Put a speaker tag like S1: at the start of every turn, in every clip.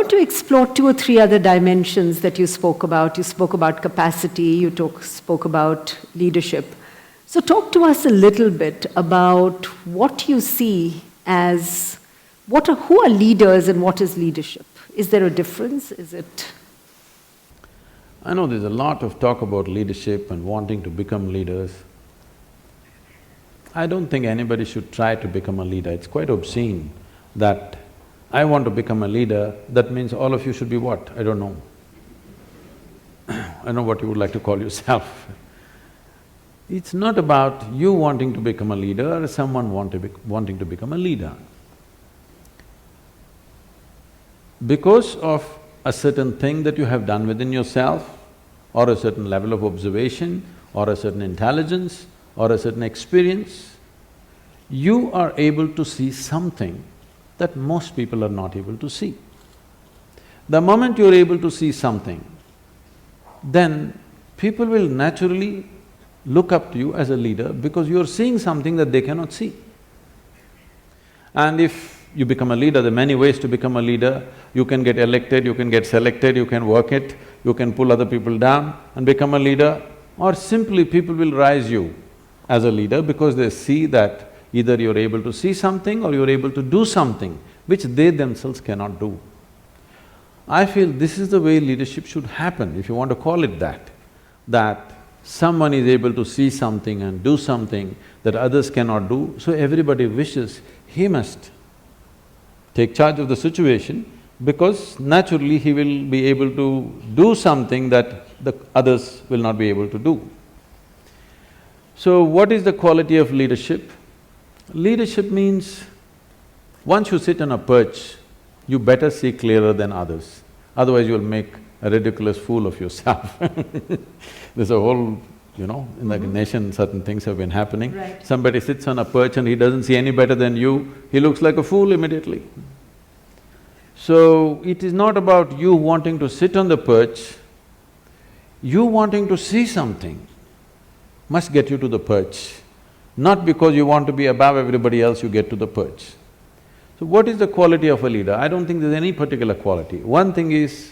S1: want to explore two or three other dimensions that you spoke about. You spoke about capacity, spoke about leadership. So talk to us a little bit about what you see as, who are leaders and what is leadership? Is there a difference? Is it…
S2: I know there's a lot of talk about leadership and wanting to become leaders. I don't think anybody should try to become a leader. It's quite obscene that I want to become a leader, that means all of you should be what? I don't know. I don't know what you would like to call yourself. It's not about you wanting to become a leader or someone wanting to become a leader. Because of a certain thing that you have done within yourself, or a certain level of observation, or a certain intelligence, or a certain experience, you are able to see something that most people are not able to see. The moment you're able to see something, then people will naturally look up to you as a leader because you're seeing something that they cannot see. And if you become a leader, there are many ways to become a leader. You can get elected, you can get selected, you can work it, you can pull other people down and become a leader, or simply people will rise you as a leader because they see that either you're able to see something or you're able to do something which they themselves cannot do. I feel this is the way leadership should happen, if you want to call it that someone is able to see something and do something that others cannot do, so everybody wishes he must take charge of the situation because naturally he will be able to do something that the others will not be able to do. So what is the quality of leadership? Leadership means once you sit on a perch, you better see clearer than others, otherwise you'll make a ridiculous fool of yourself. There's a whole, in the nation certain things have been happening.
S1: Right.
S2: Somebody sits on a perch and he doesn't see any better than you, he looks like a fool immediately. So, it is not about you wanting to sit on the perch, you wanting to see something must get you to the perch. Not because you want to be above everybody else, you get to the perch. So what is the quality of a leader? I don't think there's any particular quality. One thing is,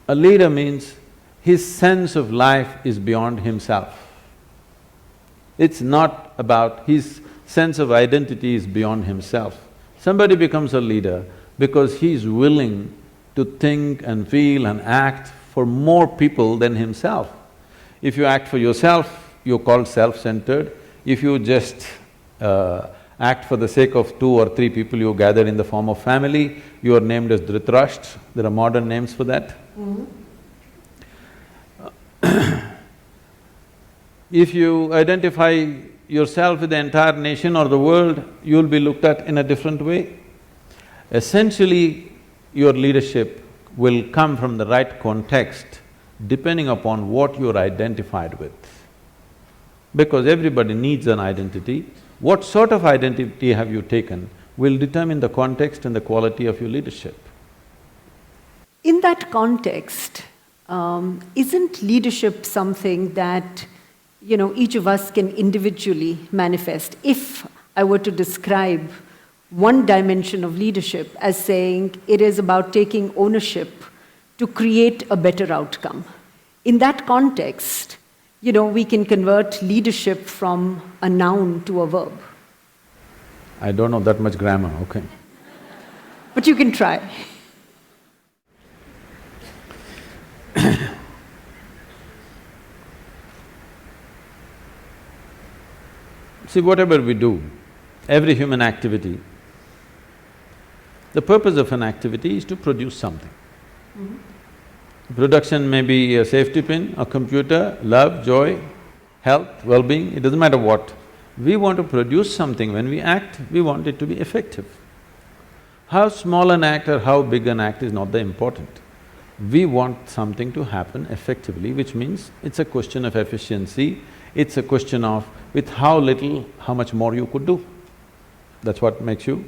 S2: a leader means his sense of life is beyond himself. It's not about… his sense of identity is beyond himself. Somebody becomes a leader because he's willing to think and feel and act for more people than himself. If you act for yourself, you're called self-centered. If you just act for the sake of two or three people you gather in the form of family, you are named as Dhritarashtra. There are modern names for that. If you identify yourself with the entire nation or the world, you'll be looked at in a different way. Essentially, your leadership will come from the right context depending upon what you're identified with. Because everybody needs an identity. What sort of identity have you taken will determine the context and the quality of your leadership.
S1: In that context, isn't leadership something that, each of us can individually manifest? If I were to describe one dimension of leadership as saying it is about taking ownership to create a better outcome. In that context, we can convert leadership from a noun to a verb.
S2: I don't know that much grammar, okay.
S1: But you can try.
S2: See, whatever we do, every human activity, the purpose of an activity is to produce something. Production may be a safety pin, a computer, love, joy, health, well-being, it doesn't matter what. We want to produce something. When we act, we want it to be effective. How small an act or how big an act is not the important. We want something to happen effectively, which means it's a question of efficiency, it's a question of with how little, how much more you could do. That's what makes you…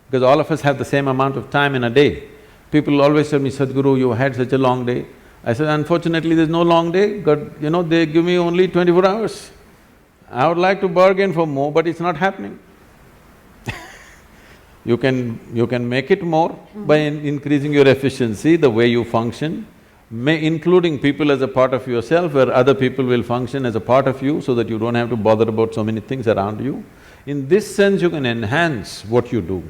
S2: because all of us have the same amount of time in a day. People always tell me, Sadhguru, you had such a long day. I said, unfortunately there's no long day, God, they give me only 24 hours. I would like to bargain for more, but it's not happening. You can make it more by increasing your efficiency, the way you function, including people as a part of yourself, where other people will function as a part of you so that you don't have to bother about so many things around you. In this sense, you can enhance what you do.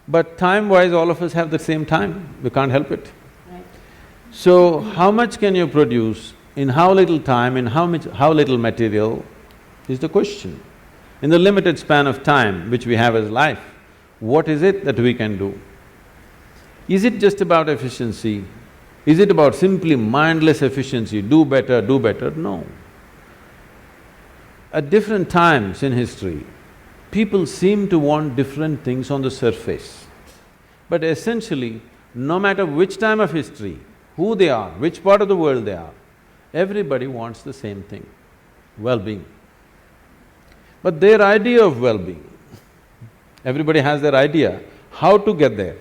S2: But time-wise, all of us have the same time, we can't help it.
S1: Right.
S2: So, how much can you produce, in how little time, in how little material is the question. In the limited span of time which we have as life, what is it that we can do? Is it just about efficiency? Is it about simply mindless efficiency, do better, do better? No. At different times in history, people seem to want different things on the surface. But essentially, no matter which time of history, who they are, which part of the world they are, everybody wants the same thing, well-being. But their idea of well-being, everybody has their idea how to get there,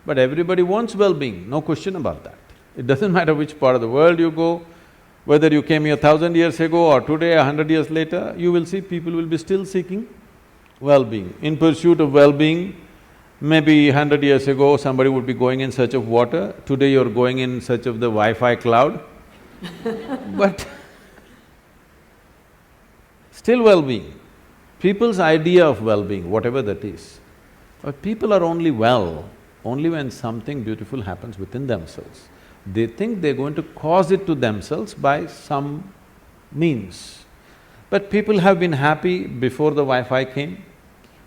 S2: but everybody wants well-being, no question about that. It doesn't matter which part of the world you go, whether you came here 1,000 years ago or today, 100 years later, you will see people will be still seeking well-being. In pursuit of well-being, maybe 100 years ago somebody would be going in search of water, today you're going in search of the Wi-Fi cloud but still well-being. People's idea of well-being, whatever that is, but people are only well only when something beautiful happens within themselves. They think they're going to cause it to themselves by some means. But people have been happy before the Wi-Fi came,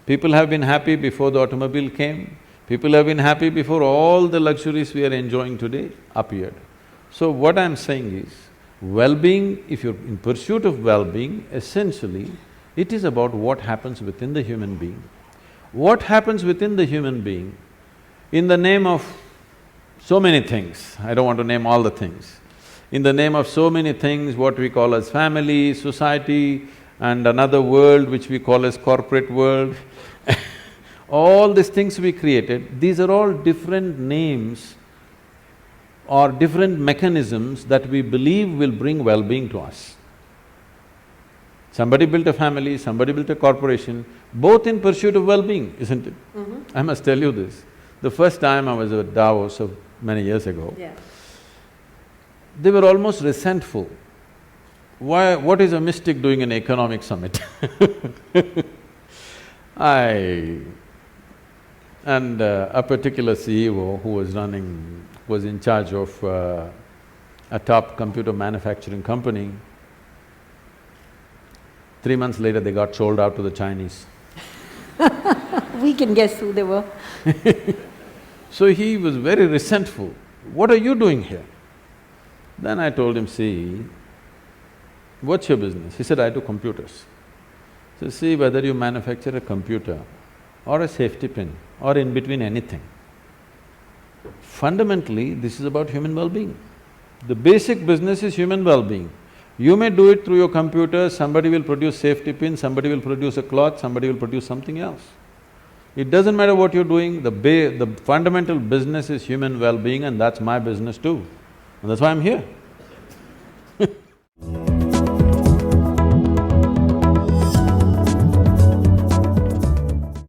S2: people have been happy before the automobile came, people have been happy before all the luxuries we are enjoying today appeared. So what I'm saying is, well-being, if you're in pursuit of well-being, essentially, it is about what happens within the human being. What happens within the human being, in the name of so many things, I don't want to name all the things, in the name of so many things, what we call as family, society, and another world which we call as corporate world all these things we created, these are all different names or different mechanisms that we believe will bring well-being to us. Somebody built a family, somebody built a corporation, both in pursuit of well-being, isn't it? I must tell you this. The first time I was at Davos many years ago, they were almost resentful. Why… what is a mystic doing an economic summit? A particular CEO who was in charge of a top computer manufacturing company, 3 months later they got sold out to the Chinese.
S1: We can guess who they were.
S2: So he was very resentful. What are you doing here? Then I told him, see, what's your business? He said, I do computers. So see, whether you manufacture a computer or a safety pin or in between anything, fundamentally this is about human well-being. The basic business is human well-being. You may do it through your computer, somebody will produce safety pin, somebody will produce a cloth, somebody will produce something else. It doesn't matter what you're doing, the fundamental business is human well-being, and that's my business too. And that's why I'm here.